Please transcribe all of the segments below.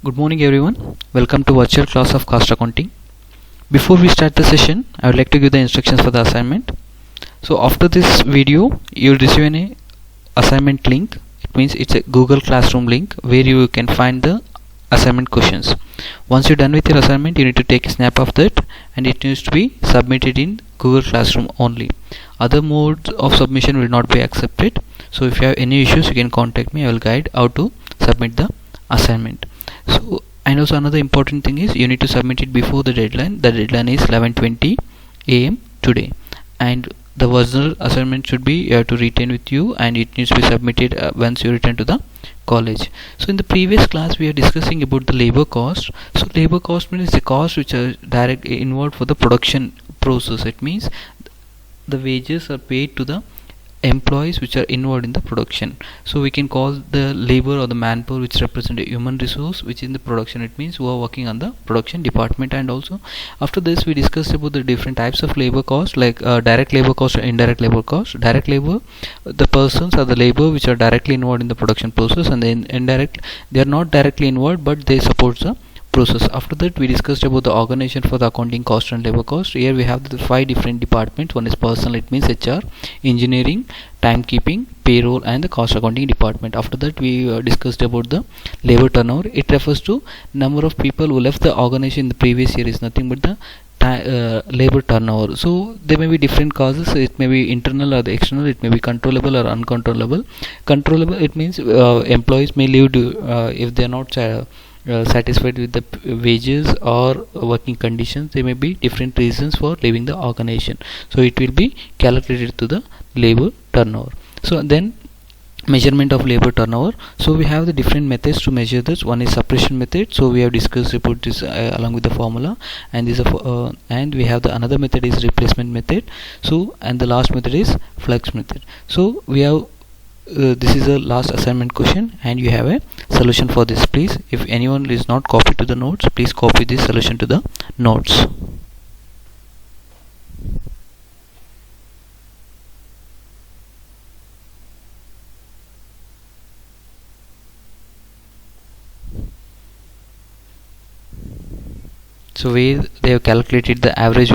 Good morning everyone. Welcome to virtual class of cost accounting. Before we start the session, I would like to give the instructions for the assignment. So after this video, you will receive an assignment link. It means it's a Google Classroom link where you can find the assignment questions. Once you're done with your assignment, you need to take a snap of that and it needs to be submitted in Google Classroom only. Other modes of submission will not be accepted. So if you have any issues, you can contact me. I will guide how to submit the assignment. So, and also another important thing is you need to submit it before the deadline. The deadline is 11:20 a.m. today, and the original assignment should be you have to retain with you, and it needs to be submitted once you return to the college. So in the previous class we are discussing about the labor cost. So labor cost means the cost which are directly involved for the production process. It means the wages are paid to the employees which are involved in the production. So we can call the labor or the manpower which represent a human resource which in the production. It means who are working on the production department. And also after this we discussed about the different types of labor cost, like direct labor cost and indirect labor cost. Direct labor, the persons are the labor which are directly involved in the production process, and then indirect, they are not directly involved but they support the process. After that we discussed about the organization for the accounting cost and labor cost. Here we have the 5 different departments. One is personnel, it means HR, engineering, timekeeping, payroll, and the cost accounting department. After that we discussed about the labor turnover. It refers to number of people who left the organization in the previous year, is nothing but the labor turnover. So there may be different causes. It may be internal or the external. It may be controllable or uncontrollable. Controllable, it means employees may leave if they are not satisfied with the wages or working conditions. There may be different reasons for leaving the organization, so it will be calculated to the labor turnover. So then measurement of labor turnover. So we have the different methods to measure this. One is suppression method, so we have discussed about this along with the formula, and this and we have the another method is replacement method. So and the last method is flux method. So we have this is the last assignment question, and you have a solution for this. Please, if anyone is not copied to the notes, please copy this solution to the notes. So where they have calculated the average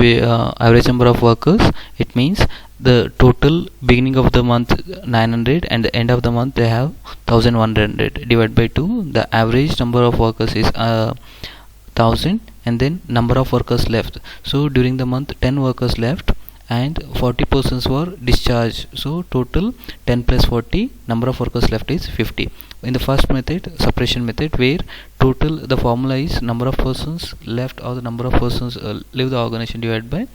number of workers. It means the total beginning of the month 900 and the end of the month they have 1100 divided by 2. The average number of workers is 1000, and then number of workers left. So during the month 10 workers left and 40 persons were discharged. So total 10 plus 40, number of workers left is 50. In the first method, suppression method, where total, the formula is number of persons left or the number of persons leave the organization divided by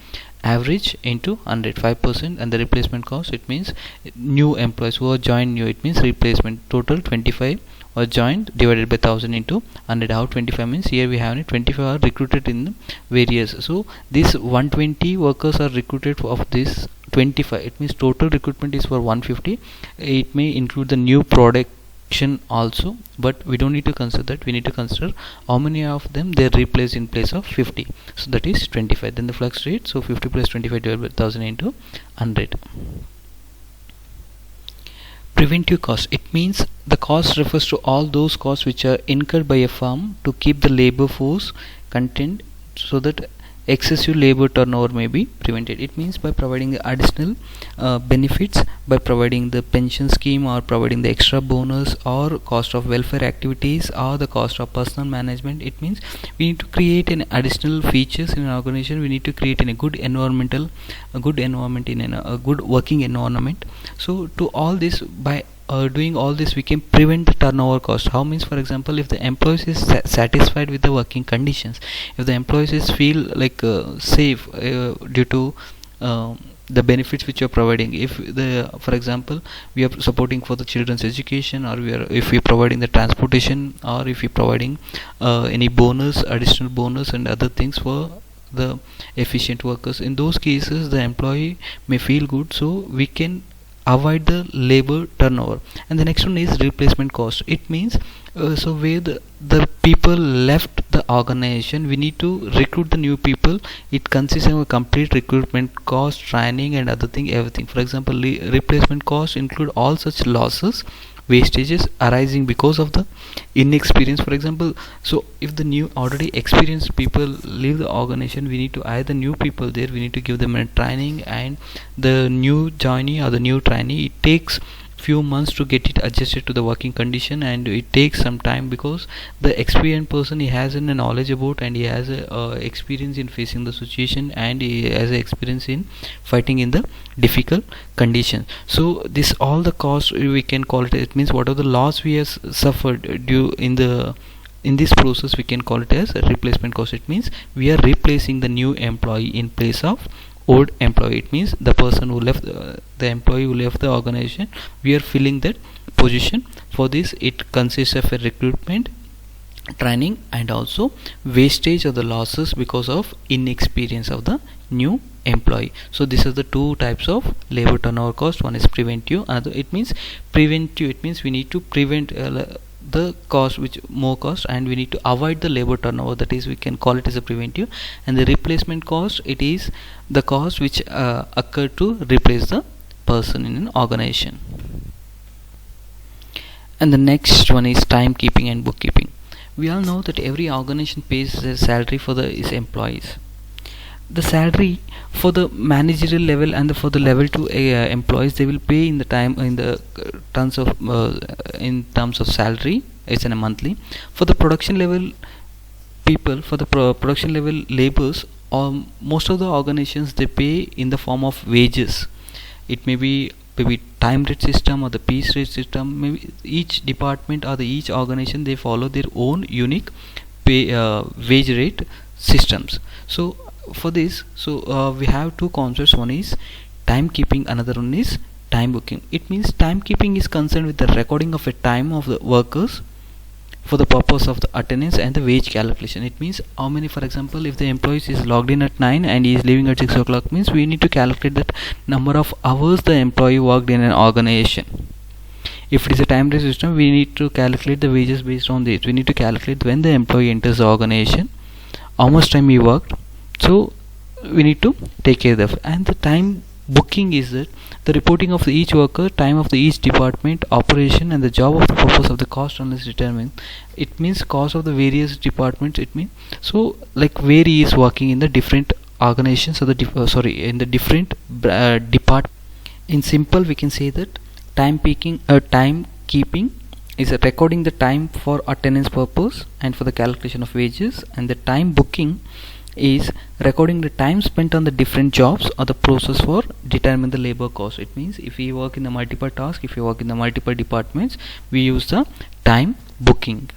average into 100, 5%, and the replacement cost, it means new employees who are joined new, it means replacement. Total 25 or joined divided by 1000 into 100. How 25 means here we have 25 are recruited in various. So these 120 workers are recruited of this 25. It means total recruitment is for 150. It may include the new production also, but we don't need to consider that. We need to consider how many of them they replace in place of 50. So that is 25. Then the flux rate, so 50 plus 25 divided by 1000 into 100. Preventive cost, it means the cost refers to all those costs which are incurred by a firm to keep the labor force contained so that excessive labor turnover may be prevented. It means by providing the additional benefits, by providing the pension scheme or providing the extra bonus or cost of welfare activities or the cost of personal management. It means we need to create an additional features in an organization. We need to create a good environment in a good working environment. So to all this, by doing all this, we can prevent the turnover cost. How means, for example, if the employees is satisfied with the working conditions, if the employees is feel like safe due to the benefits which you are providing, if the, for example, we are supporting for the children's education, or if we are providing the transportation, or if we are providing any bonus, additional bonus and other things for the efficient workers, in those cases the employee may feel good, so we can avoid the labor turnover. And the next one is replacement cost. It means so where the people left the organization, we need to recruit the new people. It consists of a complete recruitment cost, training and other thing, everything. For example, replacement cost include all such losses wastages arising because of the inexperience. For example, so if the new already experienced people leave the organization, we need to hire the new people there, we need to give them a training, and the new joinee or the new trainee, it takes few months to get it adjusted to the working condition, and it takes some time because the experienced person, he has a knowledge about, and he has a experience in facing the situation, and he has a experience in fighting in the difficult conditions. So this all the cost we can call it, it means whatever the loss we have suffered due in this process, we can call it as a replacement cost. It means we are replacing the new employee in place of old employee. It means the person who left, the employee who left the organization, we are filling that position. For this, it consists of a recruitment, training, and also wastage of the losses because of inexperience of the new employee. So this is the two types of labor turnover cost. One is preventive, another, it means preventive, it means we need to prevent the cost, which more cost, and we need to avoid the labor turnover, that is we can call it as a preventive. And the replacement cost, it is the cost which occur to replace the person in an organization. And the next one is timekeeping and bookkeeping. We all know that every organization pays their salary for its employees. The salary for the managerial level and for the level 2 employees, they will pay in the time in the in terms of salary. It's in a monthly. For the production level people, for the production level laborers, most of the organizations, they pay in the form of wages. It may be time rate system or the piece rate system. Maybe each department or each organization, they follow their own unique pay wage rate systems. So for this, we have two concepts. One is timekeeping, another one is time booking. It means timekeeping is concerned with the recording of a time of the workers for the purpose of the attendance and the wage calculation. It means how many, for example, if the employee is logged in at 9 and he is leaving at 6 o'clock, means we need to calculate that number of hours the employee worked in an organization. If it is a time based system, we need to calculate the wages based on this. We need to calculate when the employee enters the organization, how much time he worked. So we need to take care of that. And the time booking is that the reporting of each worker, time of each department, operation, and the job of the purpose of the cost analysis determined. It means cost of the various departments. It means, so like where he is working in the different organizations, or the in the different department. In simple, we can say that time keeping is recording the time for attendance purpose and for the calculation of wages, and the time booking is recording the time spent on the different jobs or the process for determine the labor cost. It means if we work in the multiple tasks, if you work in the multiple departments, we use the time booking.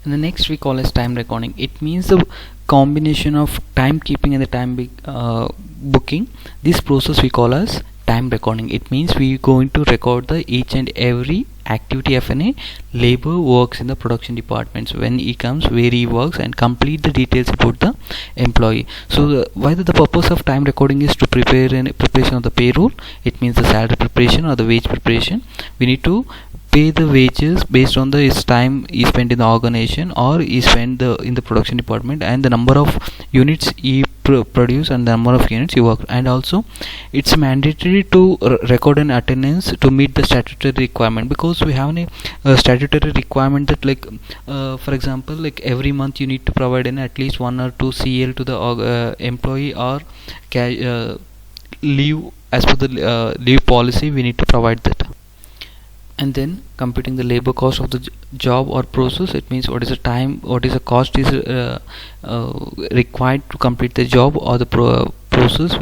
And the next we call as time recording. It means the combination of timekeeping and the time booking. This process we call as time recording. It means we are going to record the each and every activity of a labor works in the production departments, when he comes, where he works, and complete the details about the employee. So whether the purpose of time recording is to prepare preparation of the payroll, it means the salary preparation or the wage preparation. We need to pay the wages based on the his time he spent in the organization, or he spent in the production department, and the number of units he produce and the number of units he worked. And also it's mandatory to record an attendance to meet the statutory requirement, because we have a statutory requirement that, like for example, like every month you need to provide at least 1 or 2 CL to the employee, or leave as per the leave policy, we need to provide that. And then computing the labor cost of the job or process. It means what is the time, what is the cost is required to complete the job or the process.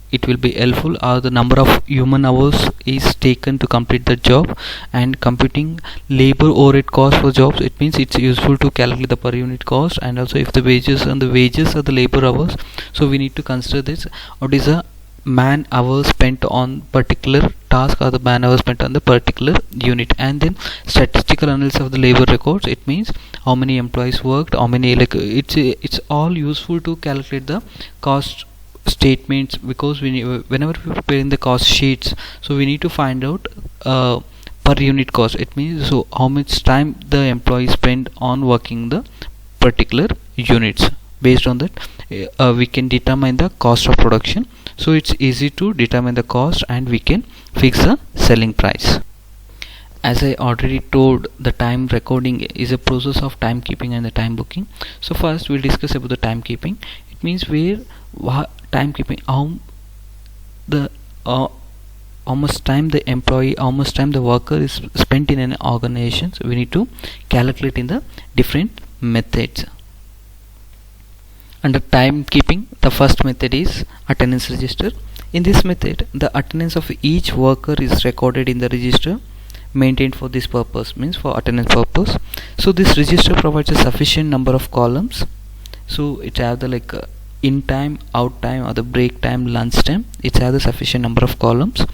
It will be helpful, or the number of human hours is taken to complete the job. And computing labor overhead cost for jobs, it means it's useful to calculate the per unit cost, and also if the wages are the labor hours, so we need to consider this, what is the man hours spent on particular task, or the man hours spent on the particular unit. And then statistical analysis of the labor records. It means how many employees worked, how many, like it's all useful to calculate the cost statements, because whenever we prepare in the cost sheets, so we need to find out per unit cost. It means so how much time the employee spent on working the particular units. Based on that we can determine the cost of production. So it's easy to determine the cost, and we can fix the selling price. As I already told, the time recording is a process of timekeeping and the time booking. So first we'll discuss about the timekeeping. It means where timekeeping, the how much time the employee, how much time the worker is spent in an organization. So we need to calculate in the different methods. Under timekeeping, the first method is attendance register. In this method, the attendance of each worker is recorded in the register maintained for this purpose, means for attendance purpose. So this register provides a sufficient number of columns. So it have the in time, out time, or the break time, lunch time. It has a sufficient number of columns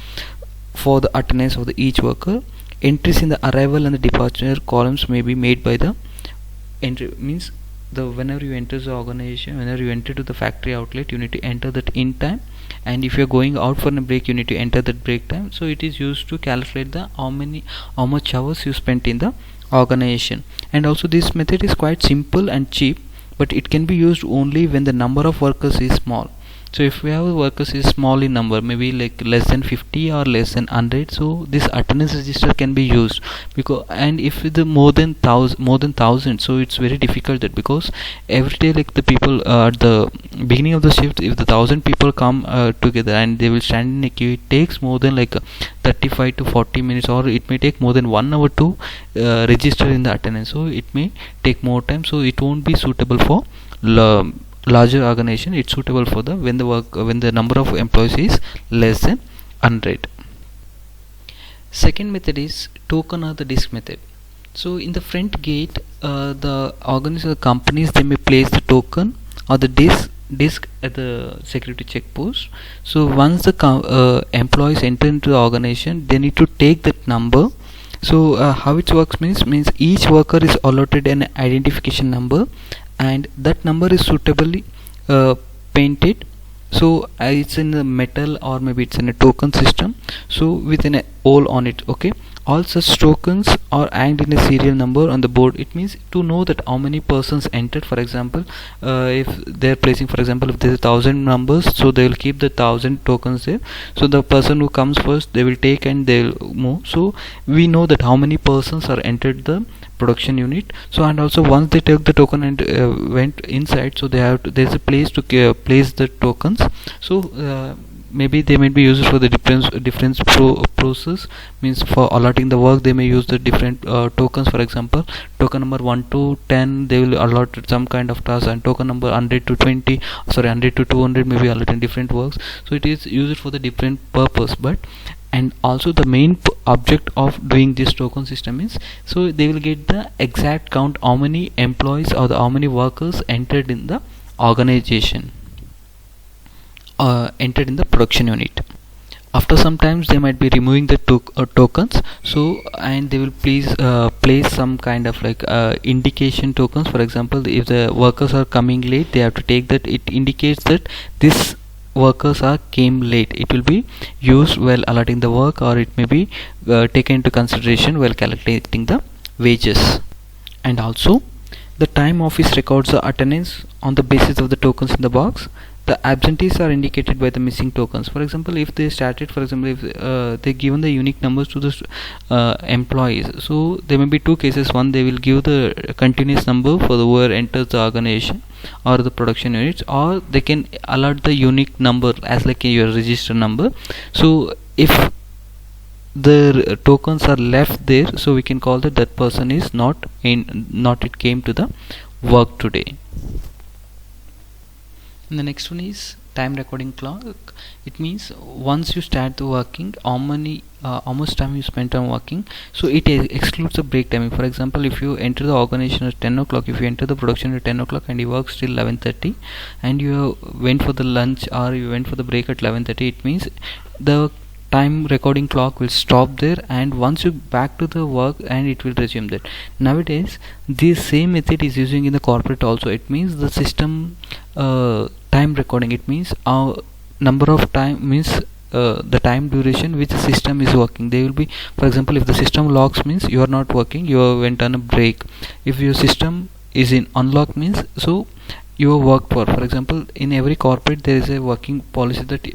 for the attendance of each worker. Entries in the arrival and the departure columns may be made by the entry, means whenever you enter the organization, whenever you enter to the factory outlet, you need to enter that in time, and if you're going out for a break, you need to enter that break time. So it is used to calculate the how much hours you spent in the organization. And also this method is quite simple and cheap, but it can be used only when the number of workers is small. So if we have workers is small in number, maybe less than 50 or less than 100, so this attendance register can be used. Because, and if the more than 1000, so it's very difficult, that because every day the people at the beginning of the shift, if the 1000 people come together and they will stand in a queue, it takes more than 35 to 40 minutes, or it may take more than 1 hour to register in the attendance. So it may take more time, so it won't be suitable for larger organization. It's suitable for the when the number of employees is less than 100. Second method is token or the disk method. So in the front gate, the organization, the companies, they may place the token or the disk at the security check post. So once the employees enter into the organization, they need to take that number. So how it works means each worker is allotted an identification number, and that number is suitably painted. So it's in a metal, or maybe it's in a token system, so with a hole on it. Okay, all such tokens are hanged in a serial number on the board. It means to know that how many persons entered. For example, if they're placing, for example, if there's 1000 numbers, so they will keep the 1000 tokens there. So the person who comes first, they will take and they'll move. So we know that how many persons are entered the production unit. So and also once they took the token and went inside, so there's a place to place the tokens. So maybe they may be used for the different process, means for allotting the work they may use the different tokens. For example, token number 1 to 10 they will allot some kind of task, and token number 100 to 100 to 200 may be allotted different works. So it is used for the different purpose. But and also the main object of doing this token system is, so they will get the exact count how many employees or how many workers entered in the organization, entered in the production unit. After some times they might be removing the tokens. So and they will place some kind of indication tokens. For example, if the workers are coming late, they have to take that. It indicates that this workers came late. It will be used while allotting the work, or it may be taken into consideration while calculating the wages. And also the time office records the attendance on the basis of the tokens in the box. The absentees are indicated by the missing tokens. For example, if they started, for example, if they given the unique numbers to the employees, so there may be two cases. One, they will give the continuous number for the whoever enters the organization or the production units, or they can allot the unique number as your register number. So if the tokens are left there, so we can call that person is not it came to the work today. And the next one is time recording clock. It means once you start the working, how much time you spent on working. So it excludes the break timing. For example, if you enter the organization at 10 o'clock, if you enter the production at 10 o'clock and you work till 11:30, and you went for the lunch or you went for the break at 11:30, it means the time recording clock will stop there, and once you back to the work and it will resume that. Nowadays this same method is using in the corporate also. It means the system time recording, it means number of time, means the time duration which the system is working. They will be, for example, if the system locks means you are not working, you went on a break. If your system is in unlock means, so you are worked for example in every corporate there is a working policy that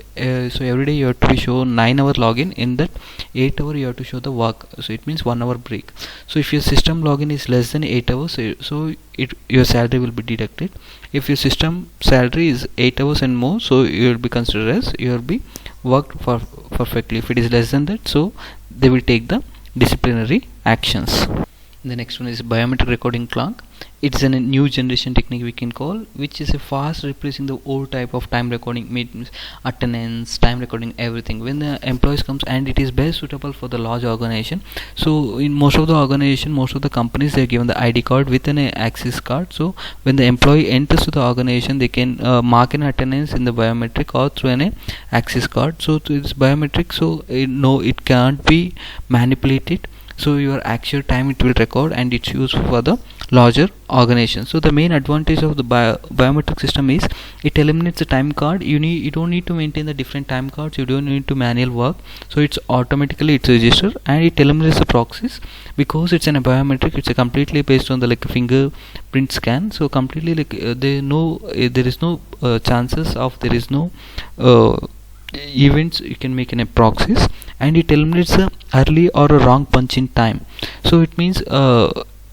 so every day you have to be show 9 hour login, in that 8 hour you have to show the work, so it means 1 hour break. So if your system login is less than 8 hours, so your salary will be deducted. If your system salary is 8 hours and more, so you will be considered as you will be worked for perfectly. If it is less than that, so they will take the disciplinary actions. The next one is biometric recording clock. It's a new generation technique we can call, which is a fast replacing the old type of time recording, means attendance, time recording, everything. When the employees comes, and it is best suitable for the large organization. So in most of the organization, most of the companies, they are given the ID card with an access card. So when the employee enters to the organization, they can mark an attendance in the biometric or through an access card. So it's biometric, so no, it can't be manipulated. So your actual time it will record, and it's used for the larger organization. So the main advantage of the biometric system is it eliminates the time card. You don't need to maintain the different time cards, you don't need to manual work. So it's automatically it's registered, and it eliminates the proxies because it's in a biometric. It's a completely based on the like fingerprint scan. So completely like there is no chances of there is no events you can make in a proxies, and it eliminates a early or a wrong punch in time. So it means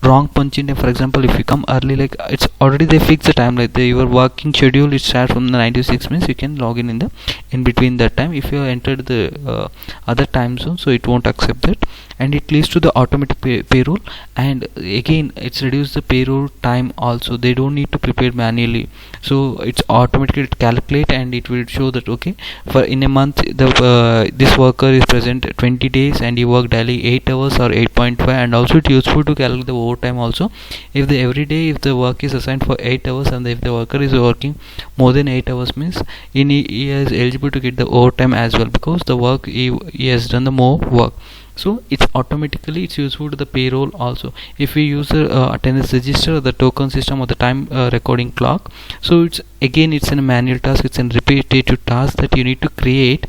wrong punch in time. For example, if you come early, like it's already they fix the time, like your working schedule it starts from the 96 minutes, you can log in the in between that time. If you have entered the other time zone, so it won't accept that, and it leads to the automatic payroll. And again, it's reduced the payroll time also, they don't need to prepare manually. So it's automatically calculate, and it will show that okay, for in a month the this worker is present 20 days and he worked daily 8 hours or 8.5. And also it's useful to calculate the overtime also. If the every day if the work is assigned for 8 hours, and if the worker is working more than 8 hours, means he is eligible to get the overtime as well, because the work he has done the more work. So it's automatically it's useful to the payroll also. If we use the attendance register or the token system or the time recording clock, so it's again it's a manual task, it's a repetitive task that you need to create.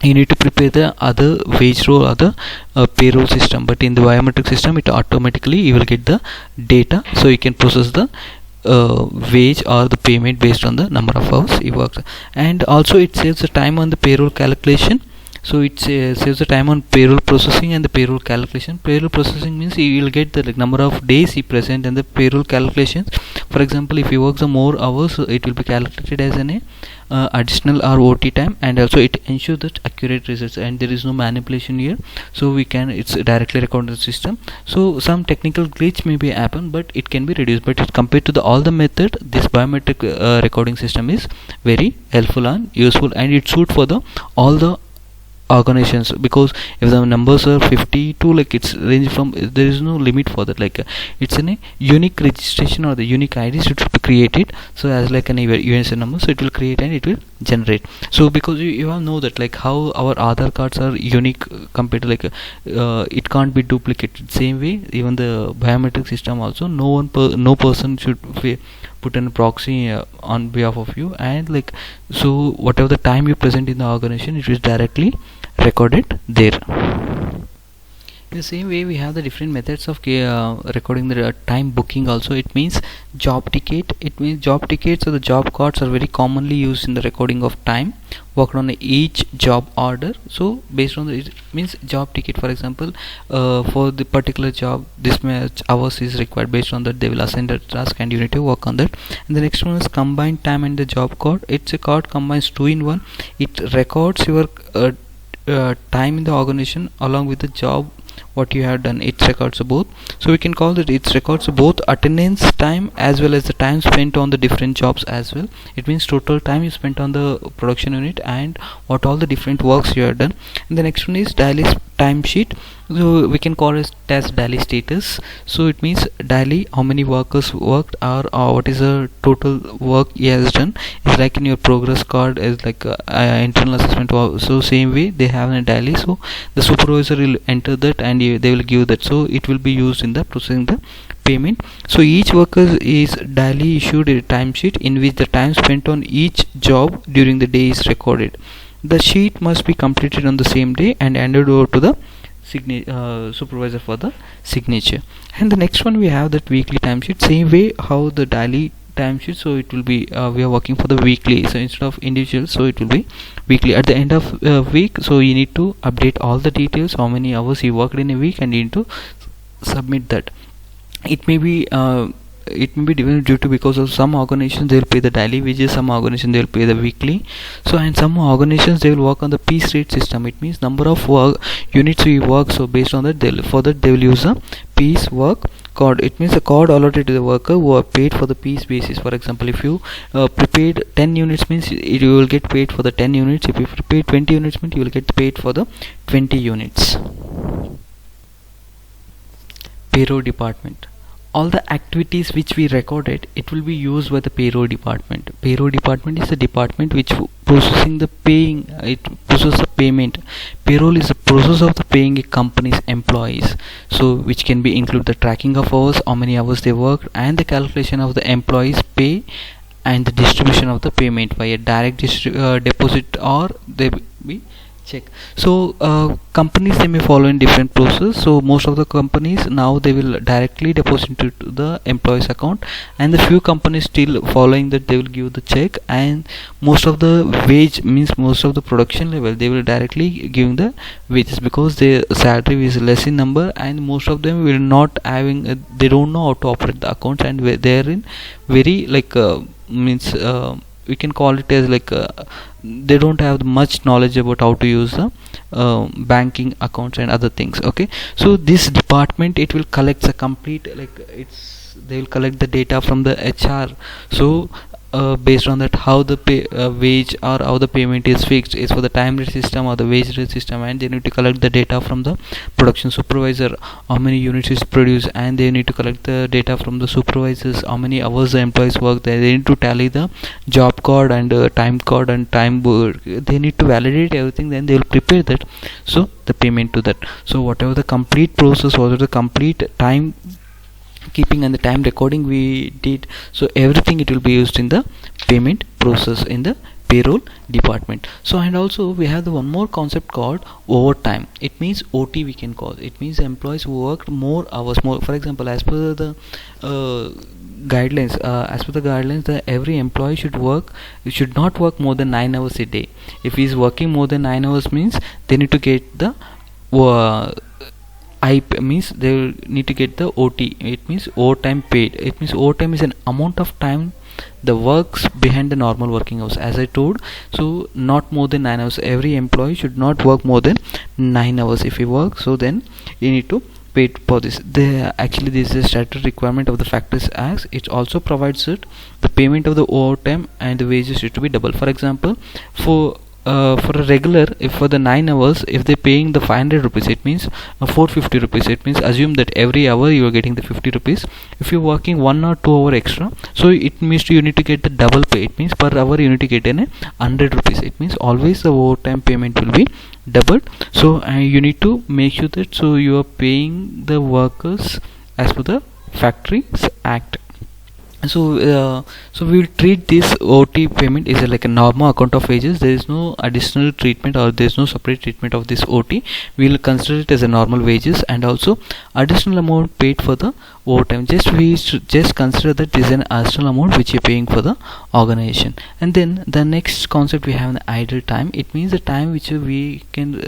You need to prepare the other wage roll or the payroll system, but in the biometric system it automatically you will get the data, so you can process the wage or the payment based on the number of hours he works. And also it saves the time on the payroll calculation. So it saves the time on payroll processing and the payroll calculation. Payroll processing means you will get the number of days he present, and the payroll calculations, for example, if he works the more hours, it will be calculated as an additional or OT time. And also it ensures that accurate results, and there is no manipulation here, so we can it's directly recorded in the system. So some technical glitch may be happen, but it can be reduced. But it compared to the all the method, this biometric recording system is very helpful and useful, and it's suit for the all the organizations, because if the numbers are 52, like it's range from there is no limit for that, like it's in a unique registration or the unique ID should be created. So as like an UNC number, so it will create and it will generate. So because you all know that like how our Aadhaar cards are unique compared to like it can't be duplicated. Same way even the biometric system also, no person should put in a proxy on behalf of you, and like so whatever the time you present in the organization, it is directly recorded there. In the same way, we have the different methods of recording the time booking also. It means job ticket. It means job tickets or the job cards are very commonly used in the recording of time worked on each job order. So based on the it means job ticket, for example, for the particular job this much hours is required, based on that they will assign the task and you need to work on that. And the next one is combined time and the job card. It's a card combines 2 in 1. It records your time in the organization along with the job what you have done. It records both, so we can call that it records both attendance time as well as the time spent on the different jobs as well. It means total time you spent on the production unit and what all the different works you have done. And the next one is daily time sheet. So we can call it as daily status. So it means daily how many workers worked, or what is the total work he has done. It's like in your progress card as like internal assessment. So same way they have a daily, so the supervisor will enter that and they will give that, so it will be used in the processing the payment. So each worker is daily issued a timesheet in which the time spent on each job during the day is recorded. The sheet must be completed on the same day and handed over to the supervisor for the signature. And the next one we have that weekly timesheet. Same way how the daily timesheet, so it will be we are working for the weekly, so instead of individual, so it will be weekly. At the end of week, so you need to update all the details, how many hours you worked in a week, and you need to submit that. It may be different due to, because of some organizations they will pay the daily wages, some organizations they will pay the weekly. So and some organizations they will work on the piece rate system. It means number of work units we work, so based on that they will use a piece work code. It means a code allotted to the worker who are paid for the piece basis. For example, if you prepared 10 units, means you will get paid for the 10 units. If you prepared 20 units, means you will get paid for the 20 units. Payroll department. All the activities which we recorded, it will be used by the payroll department. Payroll department is the department which processing the paying, it processes the payment. Payroll is the process of the paying a company's employees, so which can be include the tracking of hours, how many hours they worked, and the calculation of the employees pay, and the distribution of the payment via direct deposit, or they be check. So companies they may follow in different process. So most of the companies now they will directly deposit to the employees account, and the few companies still following that they will give the check, and most of the wage, means most of the production level, they will directly give the wages, because their salary is less in number, and most of them will not having they don't know how to operate the accounts, and they are in very like means we can call it as like they don't have much knowledge about how to use the banking accounts and other things. Okay, so this department, it will collect a complete, like they will collect the data from the HR. So based on that, how the wage or how the payment is fixed is for the time rate system or the wage rate system, and they need to collect the data from the production supervisor, how many units is produced, and they need to collect the data from the supervisors, how many hours the employees work there. They need to tally the job code and time code and time board. They need to validate everything, then they will prepare that, so the payment to that. So whatever the complete process, whatever the complete time keeping and the time recording we did, so everything it will be used in the payment process in the payroll department. So and also we have the one more concept called overtime. It means OT we can call. It means employees who worked more hours, more. For example, as per the guidelines, the every employee should not work more than 9 hours a day. If he is working more than 9 hours, means they need to get the means they will need to get the OT. It means overtime paid. It means overtime is an amount of time the works behind the normal working hours, as I told. So not more than 9 hours. Every employee should not work more than 9 hours. If he works, so then you need to pay for this. Actually this is a statutory requirement of the Factories Act. It also provides it the payment of the overtime and the wages should be double. For example, for a regular, if for the 9 hours, if they're paying the 500 rupees, it means 450 rupees. It means assume that every hour you are getting the 50 rupees. If you're working 1 or 2 hour extra, so it means you need to get the double pay. It means per hour you need to get 100 rupees. It means always the overtime payment will be doubled. So you need to make sure that so you are paying the workers as per the Factories Act. So we will treat this OT payment is like a normal account of wages. There is no additional treatment or there is no separate treatment of this OT. We will consider it as a normal wages, and also additional amount paid for the overtime. We should just consider that this is an additional amount which you are paying for the organization. And then the next concept we have the idle time. It means the time which we can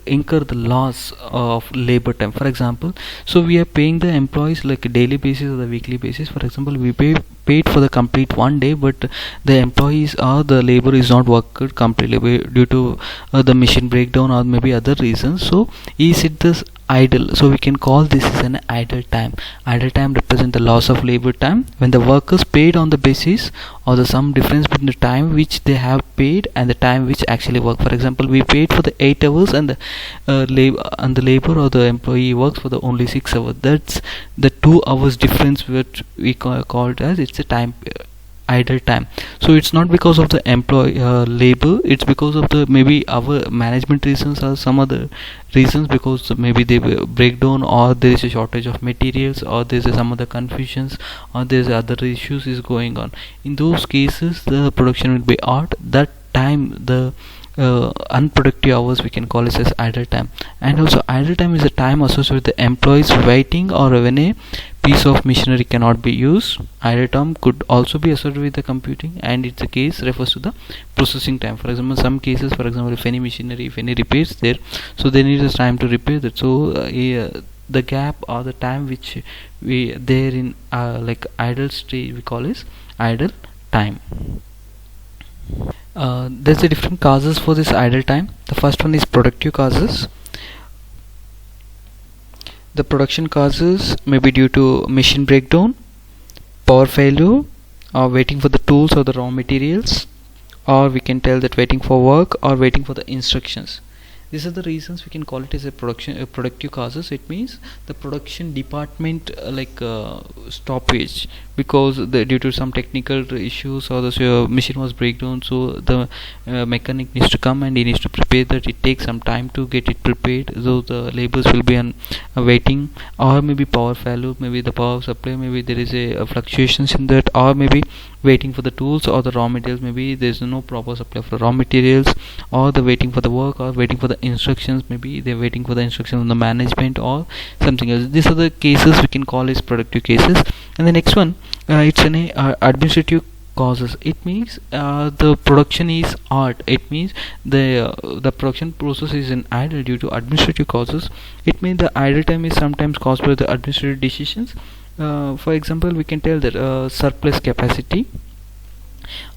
incur the loss of labor time. For example, so we are paying the employees like a daily basis or the weekly basis. For example, we paid for the complete 1 day, but the employees or the labor is not worked completely due to the machine breakdown or maybe other reasons. So is it this idle? So we can call this as an idle time. Idle time represents the loss of labor time when the workers paid on the basis or the some difference between the time which they have paid and the time which actually work. For example, we paid for the 8 hours and the labor or the employee works for the only 6 hours. That's the 2 hours difference which we call it as it's a time idle time. So it's not because of the employee labor, it's because of the maybe our management reasons or some other reasons, because maybe they break down or there is a shortage of materials or there is some other confusions or there is other issues is going on. In those cases the production will be odd. That time the unproductive hours we can call it as idle time. And also idle time is a time associated with the employees waiting or when a piece of machinery cannot be used. Idle time could also be associated with the computing, and it's a case refers to the processing time. For example, some cases, for example, if any machinery, if any repairs there, so they need this time to repair that. So the gap or the time which we there in like idle state we call is idle time. There's a different causes for this idle time. The first one is productive causes. The production causes may be due to machine breakdown, power failure, or waiting for the tools or the raw materials, or we can tell that waiting for work or waiting for the instructions. These are the reasons we can call it as a productive causes. It means the production department stoppage because due to some technical issues or the machine was breakdown, so the mechanic needs to come and he needs to prepare that. It takes some time to get it prepared, so the labors will be on waiting, or maybe power failure, maybe the power supply, maybe there is a fluctuations in that, or maybe waiting for the tools or the raw materials, maybe there is no proper supply for raw materials, or the waiting for the work or waiting for the instructions, maybe they're waiting for the instructions from the management or something else. These are the cases we can call as productive cases. And the next one, it's an administrative causes. It means the production is art. It means the production process is in idle due to administrative causes. It means the idle time is sometimes caused by the administrative decisions. For example, we can tell that surplus capacity.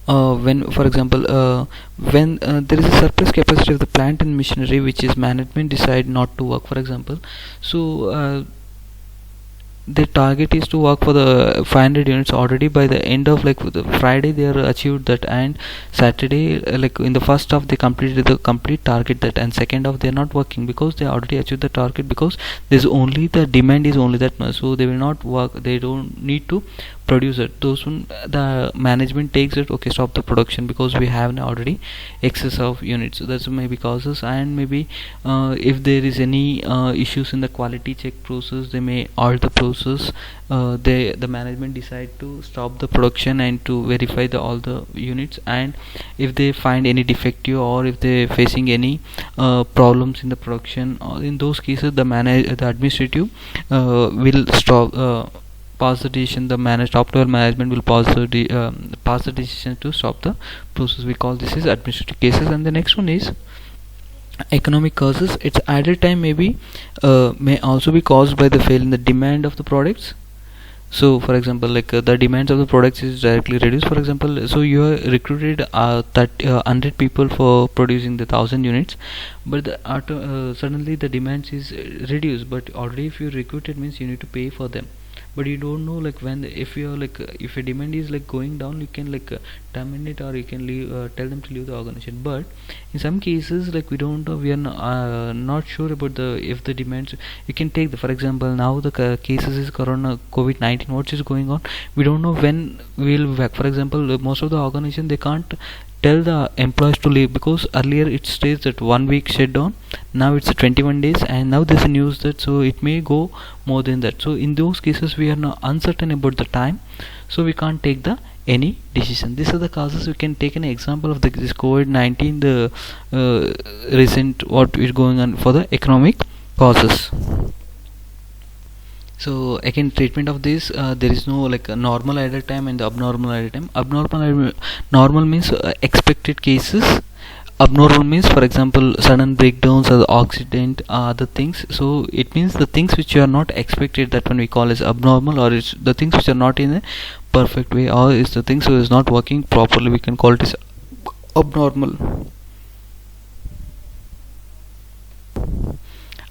When for example when there is a surplus capacity of the plant and machinery which is management decide not to work, for example, so the target is to work for the 500 units already by the end of like the Friday they are achieved that, and Saturday like in the first half they completed the complete target that, and second half they are not working because they already achieved the target, because there's only the demand is only that much, so they will not work, they don't need to produce it. Those one the management takes it, okay, stop the production because we have already excess of units. So that's maybe causes. And maybe if there is any issues in the quality check process, they may halt the process. The management decide to stop the production and to verify all the units, and if they find any defective or if they facing any problems in the production, in those cases the administrative will stop pass the decision. The top level management will pass the decision to stop the process. We call this is administrative cases. And the next one is economic causes. Its idle time may also be caused by the fail in the demand of the products. So for example, like the demands of the products is directly reduced. For example, so you have recruited 100 people for producing the 1000 units, but suddenly the demands is reduced, but already if you recruited means you need to pay for them, but you don't know like when, if you're like if a demand is like going down, you can like terminate or you can leave, tell them to leave the organization. But in some cases like we don't know, we are not sure about the if the demands, you can take the, for example, now the cases is corona COVID-19, what is going on, we don't know when we'll be back. For example, most of the organization they can't tell the employees to leave, because earlier it states that 1 week shutdown, now it's 21 days, and now there's a news that so it may go more than that. So in those cases we are now uncertain about the time, so we can't take the any decision. These are the causes. We can take an example of this COVID-19, the recent what is going on for the economic causes. So again, treatment of this, there is no like a normal idle time and the abnormal idle time. Normal means expected cases. Abnormal means, for example, sudden breakdowns or the accident, other things. So it means the things which you are not expected, that one we call as abnormal, or it's the things which are not in a perfect way, or is the things which is not working properly, we can call it as abnormal.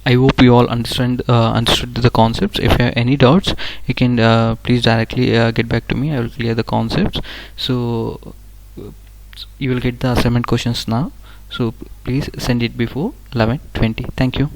I hope you all understood the concepts. If you have any doubts, you can please directly get back to me. I will clear the concepts. So you will get the assignment questions now. So please send it before 11:20. Thank you.